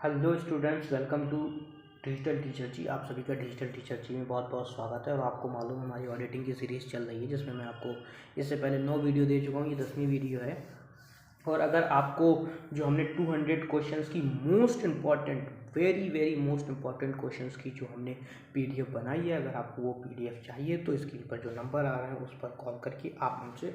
Hello students, welcome to digital teacher ji. आप सभी का डिजिटल टीचर जी में बहुत बहुत स्वागत है। और आपको मालूम है हमारी ऑडिटिंग की सीरीज़ चल रही है, जिसमें मैं आपको इससे पहले 9 वीडियो दे चुका हूँ। ये 10वीं वीडियो है। और अगर आपको जो हमने 200 क्वेश्चंस की most important very very most important questions की जो हमने पीडीएफ बनाई है, अगर आपको वो पीडीएफ चाहिए तो स्क्रीन पर जो नंबर आ रहा है उस पर कॉल करके आप हमसे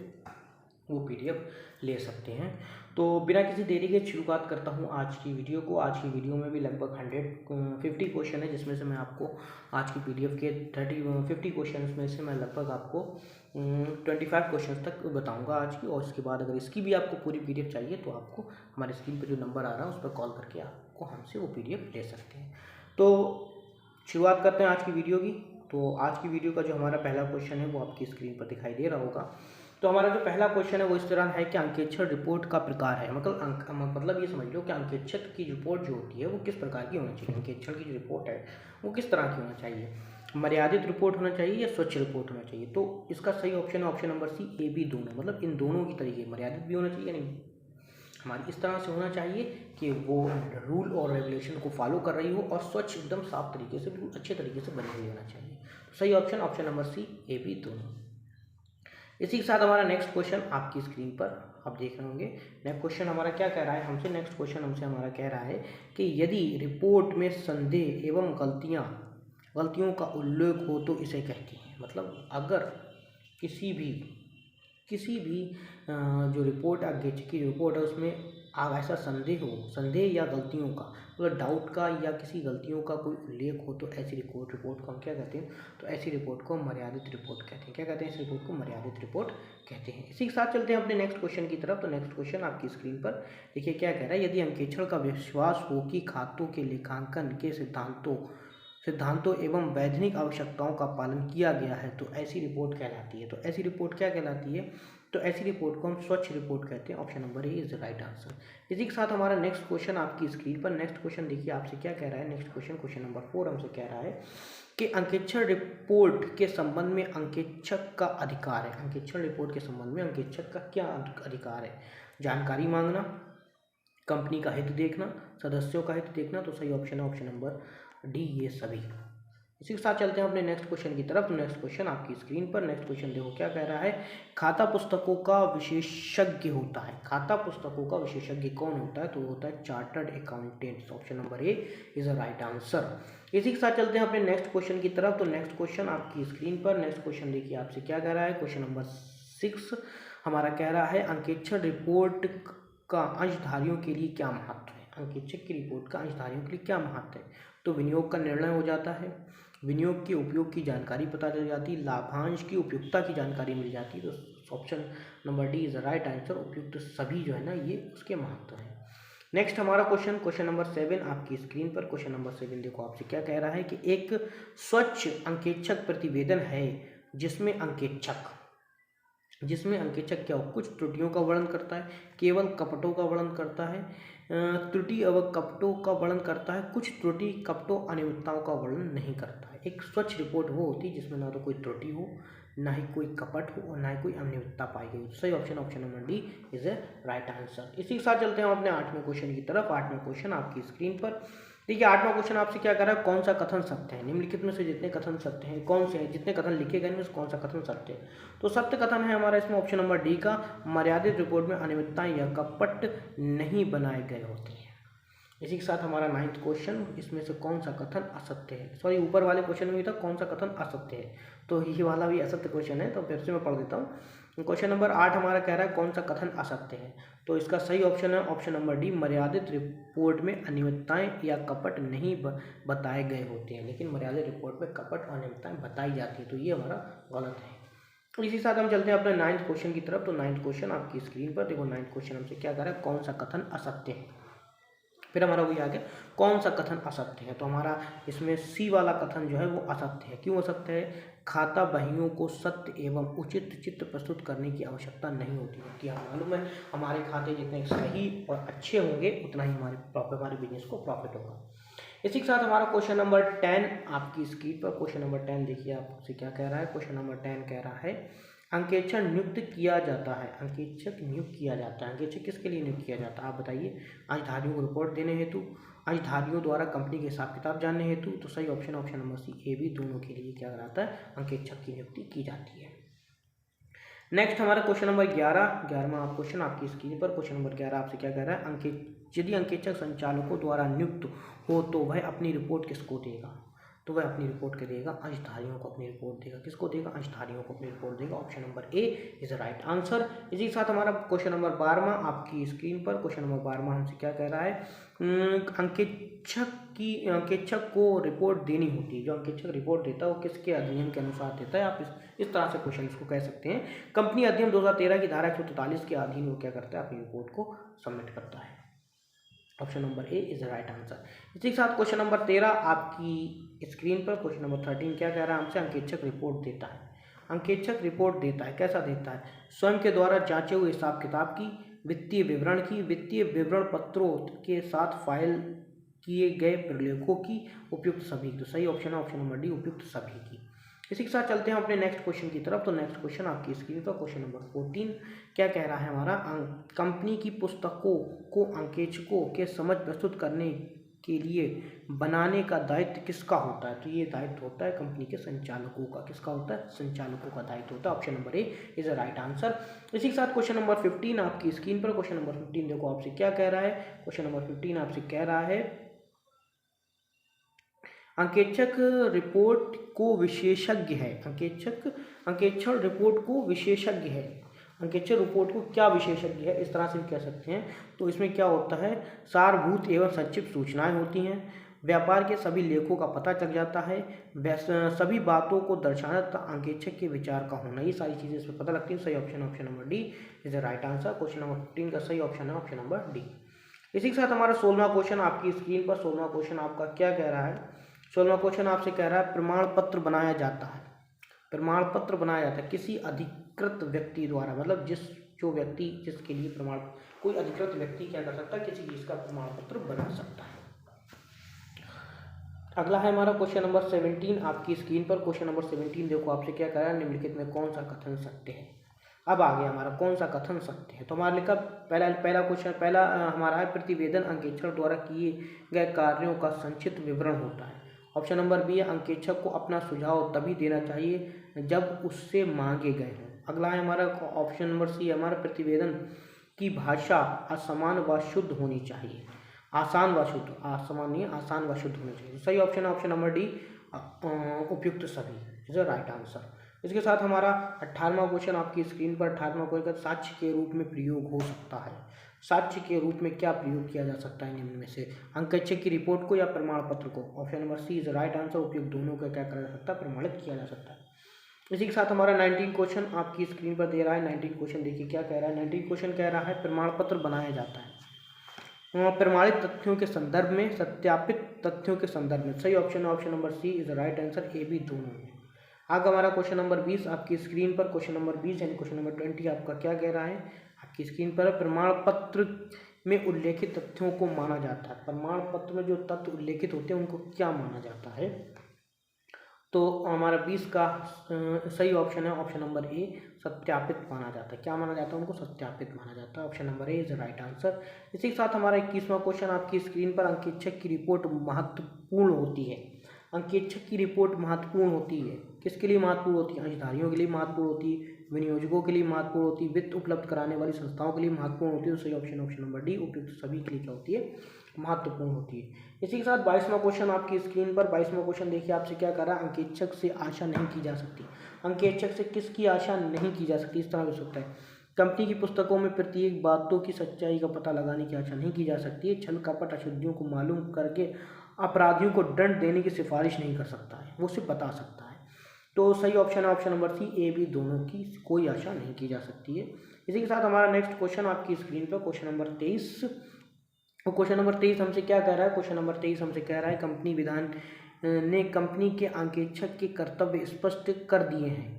वो पीडीएफ ले सकते हैं। तो बिना किसी देरी के शुरुआत करता हूँ आज की वीडियो को। आज की वीडियो में भी लगभग 150 क्वेश्चन है, जिसमें से मैं आपको आज की पीडीएफ के 50 क्वेश्चन में से मैं लगभग आपको 25 क्वेश्चन तक बताऊंगा आज की। और उसके बाद अगर इसकी भी आपको पूरी पीडीएफ चाहिए तो आपको हमारे स्क्रीन पर जो नंबर आ रहा है उस पर कॉल करके आपको हमसे वो पीडीएफ ले सकते हैं। तो शुरुआत करते हैं आज की वीडियो की। तो आज की वीडियो का जो हमारा पहला क्वेश्चन है वो आपकी स्क्रीन पर दिखाई दे रहा होगा। तो हमारा जो पहला क्वेश्चन है वो इस तरह है कि अंकेक्षण रिपोर्ट का प्रकार है। मतलब ये समझ लो कि अंकेक्षण की रिपोर्ट जो होती है वो किस प्रकार की होनी चाहिए। अंकेक्षण की जो रिपोर्ट है वो किस तरह की होना चाहिए। मर्यादित रिपोर्ट होना चाहिए या स्वच्छ रिपोर्ट होना चाहिए। तो इसका सही ऑप्शन है option number C, A B दोनों। मतलब इन दोनों की तरीके, मर्यादित भी होना चाहिए, नहीं हमारी इस तरह से होना चाहिए कि वो रूल और रेगुलेशन को फॉलो कर रही हो और स्वच्छ एकदम साफ तरीके से बिल्कुल अच्छे तरीके से बनी हुई होना चाहिए। तो सही option option number C, A B दोनों। इसी के साथ हमारा नेक्स्ट क्वेश्चन आपकी स्क्रीन पर आप देख रहे होंगे। नेक्स्ट क्वेश्चन हमारा क्या कह रहा है हमसे। नेक्स्ट क्वेश्चन हमसे हमारा कह रहा है कि यदि रिपोर्ट में संदेह एवं गलतियों का उल्लेख हो तो इसे कहती हैं। मतलब अगर किसी भी जो रिपोर्ट अंकेक्षण की रिपोर्ट है उसमें ऐसा संदेह या गलतियों का, मतलब डाउट का या किसी गलतियों का कोई उल्लेख हो तो ऐसी रिपोर्ट को हम क्या कहते हैं, तो ऐसी रिपोर्ट को मर्यादित रिपोर्ट कहते हैं। क्या कहते हैं, इस रिपोर्ट को मर्यादित रिपोर्ट कहते हैं। इसी के साथ चलते हैं अपने नेक्स्ट क्वेश्चन की तरफ। तो नेक्स्ट क्वेश्चन आपकी स्क्रीन पर देखिए क्या कह रहा है। यदि अंकेक्षण का विश्वास हो कि खातों के लेखांकन के सिद्धांतों एवं वैधानिक आवश्यकताओं का पालन किया गया है तो ऐसी रिपोर्ट कहलाती है। तो ऐसी रिपोर्ट क्या कहलाती है, तो ऐसी रिपोर्ट को हम स्वच्छ रिपोर्ट कहते हैं। Option number A is the right answer. इसी के साथ हमारा नेक्स्ट क्वेश्चन आपकी स्क्रीन पर। नेक्स्ट क्वेश्चन देखिए आपसे क्या कह रहा है। नेक्स्ट क्वेश्चन क्वेश्चन नंबर 4 हमसे कह रहा है कि अंकेक्षण रिपोर्ट के संबंध में अंकेक्षक का अधिकार है। अंकेक्षण रिपोर्ट के संबंध में अंकेक्षक का क्या अधिकार है। जानकारी मांगना, कंपनी का हित देखना, सदस्यों का हित देखना। तो सही ऑप्शन है ऑप्शन नंबर डी, ये सभी। इसी के साथ चलते हैं अपने नेक्स्ट क्वेश्चन की तरफ। नेक्स्ट क्वेश्चन आपकी स्क्रीन पर। नेक्स्ट क्वेश्चन देखो क्या कह रहा है। खाता पुस्तकों का विशेषज्ञ होता है। खाता पुस्तकों का विशेषज्ञ कौन होता है, तो वो होता है chartered accountant. Option number A is the right answer. इसी के साथ चलते हैं अपने नेक्स्ट क्वेश्चन की तरफ। तो नेक्स्ट क्वेश्चन आपकी स्क्रीन पर। नेक्स्ट क्वेश्चन देखिए आपसे क्या कह रहा है। क्वेश्चन नंबर 6 हमारा कह रहा है अंकेक्षण रिपोर्ट का अंशधारियों के लिए क्या महत्व है। अंकेक्षक की रिपोर्ट का अंशधारियों के लिए क्या महत्व है, तो विनियोग का निर्णय हो जाता है, विनियोग के उपयोग की जानकारी पता चल जाती है, लाभांश की उपयुक्तता की जानकारी मिल जाती है। तो option number D is the right answer. उपयुक्त सभी जो है ना ये उसके महत्व है। नेक्स्ट हमारा क्वेश्चन नंबर 7 आपकी स्क्रीन पर। क्वेश्चन नंबर 7 देखो आपसे क्या कह रहा है कि एक स्वच्छ अंकेक्षक प्रतिवेदन है जिसमें अंकेक्षक क्या हो, कुछ त्रुटियों का वर्णन करता है, केवल कपटों का वर्णन करता है, त्रुटि एवं कपटों का वर्णन करता है, कुछ त्रुटि कपटों अनियमितताओं का वर्णन नहीं करता है। एक स्वच्छ रिपोर्ट वो होती है जिसमें ना तो कोई त्रुटि हो, ना ही कोई कपट हो और ना ही कोई अनियमितता पाई गई। सही option option number D is a right answer. इसी के साथ चलते हैं हम अपने 8वें क्वेश्चन की तरफ। 8वां क्वेश्चन आपकी स्क्रीन पर। देखिए 8वां क्वेश्चन आपसे क्या कर रहा है, कौन सा कथन सत्य है। निम्नलिखित में से जितने कथन सत्य हैं कौन से हैं, जितने कथन लिखे गए हैं उसमें कौन सा कथन सत्य है। तो सत्य कथन है हमारा इसमें ऑप्शन नंबर डी का, मर्यादित रिपोर्ट में अनियमितताएं या कपट नहीं बनाए गए होते हैं। इसी के साथ हमारा 9वां क्वेश्चन, इसमें से कौन सा कथन असत्य है। सॉरी, ऊपर वाले क्वेश्चन में भी था कौन सा कथन असत्य है, तो ये वाला भी असत्य क्वेश्चन है। तो फिर से मैं पढ़ देता हूँ। क्वेश्चन नंबर 8 हमारा कह रहा है कौन सा कथन असत्य है। तो इसका सही ऑप्शन है ऑप्शन नंबर डी, मर्यादित रिपोर्ट में अनियमितताएं या कपट नहीं बताए गए होते हैं, लेकिन मर्यादित रिपोर्ट में कपट और अनियमितताएं बताई जाती है। तो ये हमारा गलत है। इसी साथ हम चलते हैं अपने 9वें क्वेश्चन की तरफ। तो 9वां क्वेश्चन आपकी स्क्रीन पर देखो। 9वां क्वेश्चन हमसे क्या कर रहा है, कौन सा कथन असत्य है। फिर हमारा वही आ गया कौन सा कथन असत्य है। तो हमारा इसमें सी वाला कथन जो है वो असत्य है। क्यों असत्य है, खाता बहियों को सत्य एवं उचित चित्र प्रस्तुत करने की आवश्यकता नहीं होती है। कि मालूम है हमारे खाते जितने सही और अच्छे होंगे उतना ही हमारे बिजनेस को प्रॉफिट होगा। इसी के साथ हमारा क्वेश्चन नंबर 10 आपकी स्क्रीन पर। क्वेश्चन नंबर 10 देखिए आपसे क्या कह रहा है। क्वेश्चन नंबर 10 कह रहा है अंकेक्षक नियुक्त किया जाता है। अंकेक्षक नियुक्त किया जाता है। अंकेक्षक किसके लिए नियुक्त किया जाता है आप बताइए। अंशधारियों को रिपोर्ट देने हेतु, अंशधारियों द्वारा कंपनी के हिसाब किताब जानने हेतु। तो सही option number C A B दोनों के लिए क्या कराता है, अंकेक्षक की नियुक्ति की जाती है। नेक्स्ट हमारा क्वेश्चन नंबर 11वां क्वेश्चन आपकी स्क्रीन पर। क्वेश्चन नंबर 11 आपसे क्या कह रहा है, यदि अंकेक्षक संचालकों द्वारा नियुक्त हो तो वह अपनी रिपोर्ट किसको देगा। तो वह अपनी रिपोर्ट के देगा, अंशधारियों को अपनी रिपोर्ट देगा। किसको देगा, अंशधारियों को अपनी रिपोर्ट देगा। Option number A is right answer. इसी के साथ हमारा क्वेश्चन नंबर 12वां आपकी स्क्रीन पर। क्वेश्चन नंबर 12वां हमसे क्या कह रहा है, अंकेक्षक को रिपोर्ट देनी होती है। जो अंकेक्षक रिपोर्ट देता है वो किसके अधिनियम के अनुसार देता है। आप इस तरह से क्वेश्चन को कह सकते हैं, कंपनी अधिनियम 2013 की धारा 143 के अधीन वो क्या करता है, अपनी रिपोर्ट को सबमिट करता है। Option number A is right answer. इसी के साथ क्वेश्चन नंबर 13 आपकी स्क्रीन पर। क्वेश्चन नंबर 13 क्या कह रहा है हमसे, अंकेक्षक रिपोर्ट देता है। अंकेक्षक रिपोर्ट देता है, कैसा देता है, स्वयं के द्वारा जांचे हुए हिसाब किताब की, वित्तीय विवरण की, वित्तीय विवरण पत्रों के साथ फाइल किए गए प्रलेखों की, उपयुक्त सभी। तो सही ऑप्शन है ऑप्शन नंबर डी, उपयुक्त सभी की। इसी के साथ चलते हैं अपने नेक्स्ट क्वेश्चन की तरफ। तो नेक्स्ट क्वेश्चन आपकी स्क्रीन पर। क्वेश्चन नंबर 14 क्या कह रहा है हमारा, कंपनी की पुस्तकों को अंकेक्षकों के समझ प्रस्तुत करने के लिए बनाने का दायित्व किसका होता है। तो ये दायित्व होता है कंपनी के संचालकों का। किसका होता है, संचालकों का दायित्व होता है। Option number A is a right answer. इसी के साथ क्वेश्चन नंबर 15 आपकी स्क्रीन पर। क्वेश्चन नंबर 15 देखो आपसे क्या कह रहा है। क्वेश्चन नंबर 15 आपसे कह रहा है, अंकेक्षक रिपोर्ट को विशेषज्ञ है। अंकेक्षण रिपोर्ट को विशेषज्ञ है। अंकेक्षण रिपोर्ट को क्या विशेषज्ञ है, इस तरह से भी कह सकते हैं। तो इसमें क्या होता है, सारभूत एवं संक्षिप्त सूचनाएं होती हैं, व्यापार के सभी लेखों का पता चल जाता है, सभी बातों को दर्शाना तथा अंकेक्षक के विचार का होना, ये सारी चीज़ें इसमें पता लगती हैं। सही option number D is the right answer. Question number 15 का सही ऑप्शन है ऑप्शन नंबर डी। इसी के साथ हमारा 16वां क्वेश्चन आपकी स्क्रीन पर। 16वां क्वेश्चन आपका क्या कह रहा है, 16वां क्वेश्चन आपसे कह रहा है, प्रमाण पत्र बनाया जाता है। प्रमाण पत्र बनाया जाता है किसी अधिकृत व्यक्ति द्वारा, मतलब जो व्यक्ति जिसके लिए प्रमाण, कोई अधिकृत व्यक्ति क्या कर सकता है, किसी चीज का प्रमाण पत्र बना सकता है। अगला है हमारा क्वेश्चन नंबर 17 आपकी स्क्रीन पर। क्वेश्चन नंबर 17 देखो आपसे क्या कह रहा है, निम्नलिखित में कौन सा कथन सत्य है। अब आ गया हमारा कौन सा कथन सत्य है। तो हमारा लिखा पहला क्वेश्चन, पहला हमारा है, प्रतिवेदन अंकेक्षण द्वारा किए गए कार्यों का संक्षिप्त विवरण होता है। ऑप्शन नंबर बी है, अंकेक्षक को अपना सुझाव तभी देना चाहिए जब उससे मांगे गए हों। अगला है हमारा ऑप्शन नंबर सी, हमारा प्रतिवेदन की भाषा असमान व शुद्ध होनी चाहिए। आसान व शुद्ध, आसान नहीं, आसान व शुद्ध होनी चाहिए। सही ऑप्शन है ऑप्शन नंबर डी, उपयुक्त सभी इज द राइट आंसर। इसके साथ हमारा 18वां क्वेश्चन आपकी स्क्रीन पर। 18वां क्वेश्चन, साक्ष्य के रूप में प्रयोग हो सकता है। साक्ष्य के रूप में क्या प्रयोग किया जा सकता है निम्न में से, अंकेक्षक की रिपोर्ट को या प्रमाण पत्र को। Option number C is right answer, उपयुक्त दोनों का क्या करा जा सकता है, प्रमाणित किया जा सकता है। इसी के साथ हमारा 19 क्वेश्चन आपकी स्क्रीन पर दे रहा है। 19 क्वेश्चन देखिए क्या कह रहा है। 19 क्वेश्चन कह रहा है, प्रमाण पत्र बनाया जाता है प्रमाणित तथ्यों के संदर्भ में, सत्यापित तथ्यों के संदर्भ में। सही option number C is right answer, A B दोनों में। आगे हमारा क्वेश्चन नंबर 20 आपकी स्क्रीन पर। क्वेश्चन नंबर 20 यानी क्वेश्चन नंबर 20 आपका क्या कह रहा है, आपकी स्क्रीन पर, प्रमाण पत्र में उल्लेखित तथ्यों को माना जाता है। प्रमाण पत्र में जो तथ्य उल्लेखित होते हैं उनको क्या माना जाता है। तो हमारा 20 का सही ऑप्शन है ऑप्शन नंबर ए, सत्यापित माना जाता है। क्या माना जाता है, उनको सत्यापित माना जाता है। Option number A is right answer. इसी के साथ हमारा 21वां क्वेश्चन आपकी स्क्रीन पर, अंकेक्षक की रिपोर्ट महत्वपूर्ण होती है। अंकेक्षक की रिपोर्ट महत्वपूर्ण होती है, किसके लिए महत्वपूर्ण होती है, अंशधारियों के लिए महत्वपूर्ण होती है, विनियोजकों के लिए महत्वपूर्ण होती है, वित्त उपलब्ध कराने वाली संस्थाओं के लिए महत्वपूर्ण होती है। तो सही ऑप्शन नंबर डी, उपयुक्त सभी के लिए क्या होती है, महत्वपूर्ण होती है। इसी के साथ 22वां क्वेश्चन आपकी स्क्रीन पर। 22वां क्वेश्चन देखिए आपसे क्या कर रहा है, अंकेक्षक से आशा नहीं की जा सकती। अंकेक्षक से किसकी आशा नहीं की जा सकती, इस तरह हो सकता है, कंपनी की पुस्तकों में प्रत्येक बातों की सच्चाई का पता लगाने की आशा नहीं की जा सकती है। छल कपट अशुद्धियों को मालूम करके अपराधियों को दंड देने की सिफारिश नहीं कर सकता है, वो सिर्फ बता सकता है। तो सही ऑप्शन है option number C, A B दोनों की कोई आशा नहीं की जा सकती है। इसी के साथ हमारा नेक्स्ट क्वेश्चन आपकी स्क्रीन पर, क्वेश्चन नंबर 23। और क्वेश्चन नंबर 23 हमसे क्या कह रहा है, क्वेश्चन नंबर 23 हमसे कह रहा है, कंपनी विधान ने कंपनी के अंकेक्षक के कर्तव्य स्पष्ट कर दिए हैं,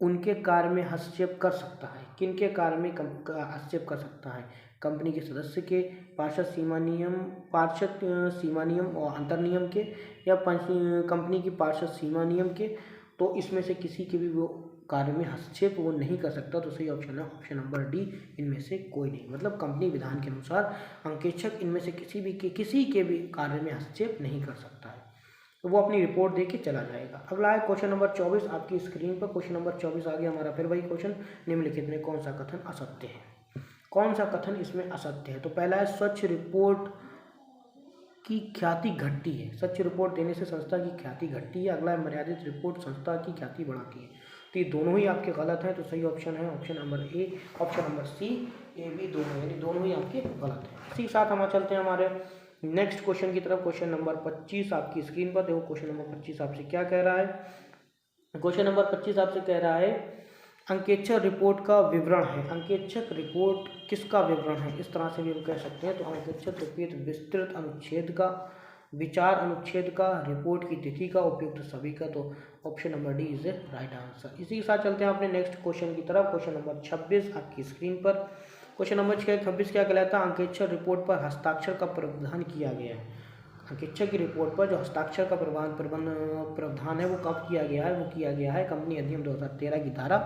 उनके कार्य में हस्तक्षेप कर सकता है। किनके कार्य में हस्तक्षेप कर सकता है, कंपनी के सदस्य के, पार्षद सीमा नियम और अंतर नियम के, या कंपनी की पार्षद सीमा नियम के। तो इसमें से किसी के भी वो कार्य में हस्तक्षेप वो नहीं कर सकता, तो सही ऑप्शन है ऑप्शन नंबर डी, इनमें से कोई नहीं। मतलब कंपनी विधान के अनुसार अंकेक्षक इनमें से किसी के भी कार्य में हस्तक्षेप नहीं कर सकता है, तो वो अपनी रिपोर्ट दे के चला जाएगा। अगला है क्वेश्चन नंबर 24 आपकी स्क्रीन पर। क्वेश्चन नंबर 24 आ गया हमारा, फिर वही क्वेश्चन, निम्नलिखित में कौन सा कथन असत्य है, कौन सा कथन इसमें असत्य है। तो पहला है स्वच्छ रिपोर्ट की ख्याति घटती है, स्वच्छ रिपोर्ट देने से संस्था की ख्याति घटती है। अगला है मर्यादित रिपोर्ट संस्था की ख्याति बढ़ाती है। तो ये दोनों ही आपके गलत हैं, तो सही ऑप्शन है option number A, option number C, A B दोनों, यानी दोनों ही आपके गलत हैं। इसी के साथ हम चलते हैं हमारे नेक्स्ट क्वेश्चन की तरफ। क्वेश्चन नंबर 25 आपकी स्क्रीन पर। देखो क्वेश्चन नंबर 25 आपसे क्या कह रहा है। क्वेश्चन नंबर 25 आपसे कह रहा है अंकेक्षक रिपोर्ट का विवरण है। अंकेक्षक रिपोर्ट किसका विवरण है, इस तरह से भी हम कह सकते हैं। तो अंकेक्षक रिपोर्ट विस्तृत अनुच्छेद का, विचार अनुच्छेद का, रिपोर्ट की तिथि का, उपयुक्त सभी का। तो option number D is a right answer. इसी के साथ चलते हैं अपने नेक्स्ट क्वेश्चन की तरफ। क्वेश्चन नंबर 26 आपकी स्क्रीन पर। क्वेश्चन नंबर 26 क्या कहलाता है, अंकेक्षक रिपोर्ट पर हस्ताक्षर का प्रावधान किया गया है। अंकेक्षक की रिपोर्ट पर जो हस्ताक्षर का प्रावधान है वो कब किया गया है, वो किया गया है कंपनी अधिनियम 2013 की धारा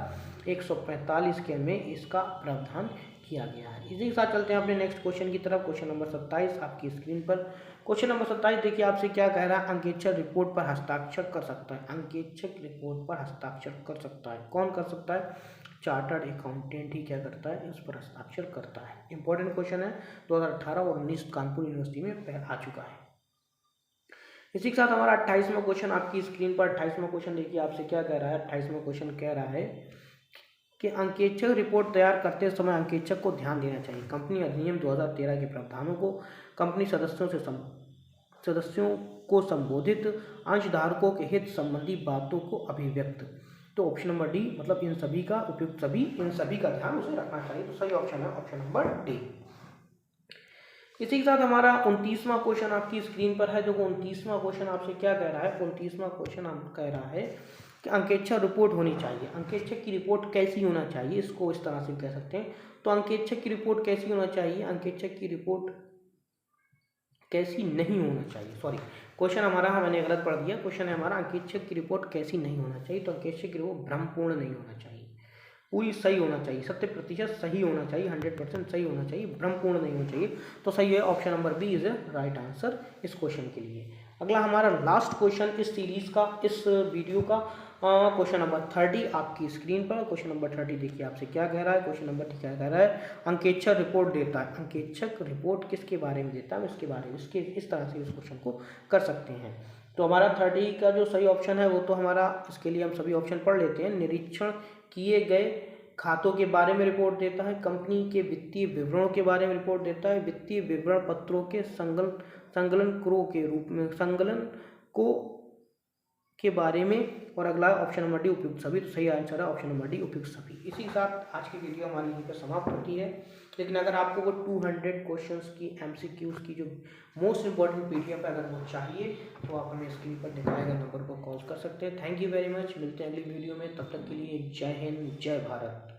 145 के में इसका प्रावधान किया गया है। इसी के साथ चलते हैं अपने नेक्स्ट क्वेश्चन की तरफ। क्वेश्चन नंबर 27 आपकी स्क्रीन पर। क्वेश्चन नंबर 27 देखिए आपसे क्या कह रहा है, अंकेक्षक रिपोर्ट पर हस्ताक्षर कर सकता है। अंकेक्षक रिपोर्ट पर हस्ताक्षर कर सकता है, कौन कर सकता है, चार्टर्ड अकाउंटेंट ही क्या करता है, इस पर हस्ताक्षर करता है। इंपॉर्टेंट क्वेश्चन है, 2018 और 19 कानपुर यूनिवर्सिटी में आ चुका है। इसी के साथ हमारा 28वां क्वेश्चन आपकी स्क्रीन पर। 28वां क्वेश्चन देखिए आपसे क्या कह रहा है। 28वां क्वेश्चन कह रहा है कि अंकेक्षक रिपोर्ट तैयार करते समय अंकेक्षक को ध्यान देना चाहिए कंपनी अधिनियम 2013 के प्रावधानों को, कंपनी सदस्यों को संबोधित अंशधारकों के हित संबंधी बातों को अभिव्यक्त। तो ऑप्शन नंबर डी, मतलब इन सभी का, उपयुक्त सभी, इन सभी का ध्यान उसे रखना चाहिए। तो सही ऑप्शन है ऑप्शन नंबर डी। इसी के साथ हमारा 29वां क्वेश्चन आपकी स्क्रीन पर है। जो 29वां क्वेश्चन आपसे क्या कह रहा है, 29वां क्वेश्चन आप कह रहा है कि अंकेक्षक रिपोर्ट होनी चाहिए। अंकेक्षक की रिपोर्ट कैसी होना चाहिए, इसको इस तरह से कह सकते हैं। तो अंकेक्षक की रिपोर्ट कैसी होना चाहिए, अंकेक्षक की रिपोर्ट कैसी नहीं होना चाहिए, सॉरी क्वेश्चन हमारा मैंने गलत पढ़ दिया। क्वेश्चन है हमारा अंकेक्षक की रिपोर्ट कैसी नहीं होना चाहिए। तो अंकेक्षक की रिपोर्ट भ्रमपूर्ण नहीं होना चाहिए, पूरी सही होना चाहिए, 70% सही होना चाहिए, 100% सही होना चाहिए, भ्रमपूर्ण नहीं होना चाहिए। तो सही है option number B is a right answer इस क्वेश्चन के लिए। अगला हमारा लास्ट क्वेश्चन इस सीरीज का, इस वीडियो का, क्वेश्चन नंबर 30 आपकी स्क्रीन पर। क्वेश्चन नंबर 30 देखिए आपसे क्या कह रहा है। क्वेश्चन नंबर क्या कह रहा है, अंकेक्षक रिपोर्ट देता है। अंकेक्षक रिपोर्ट किसके बारे में देता है, इसके बारे में, इसके इस तरह से इस क्वेश्चन को कर सकते हैं। तो हमारा 30 का जो सही ऑप्शन है वो तो हमारा, इसके लिए हम सभी ऑप्शन पढ़ लेते हैं। निरीक्षण किए गए खातों के बारे में रिपोर्ट देता है, कंपनी के वित्तीय विवरणों के बारे में रिपोर्ट देता है, वित्तीय विवरण पत्रों के संकलन के रूप में संकलन को के बारे में, और अगला ऑप्शन नंबर डी उपयुक्त सभी। तो सही आंसर है ऑप्शन नंबर डी उपयुक्त सभी। इसी के साथ आज की वीडियो हमारी यहीं पर समाप्त होती है। लेकिन अगर आपको वो 200 क्वेश्चंस की MCQs की जो मोस्ट इंपॉर्टेंट PDF है अगर वो चाहिए तो आप हमें स्क्रीन पर दिखाए गए नंबर पर कॉल कर सकते हैं। थैंक यू वेरी मच, मिलते हैं अगली वीडियो में, तब तक के लिए जय हिंद जय भारत।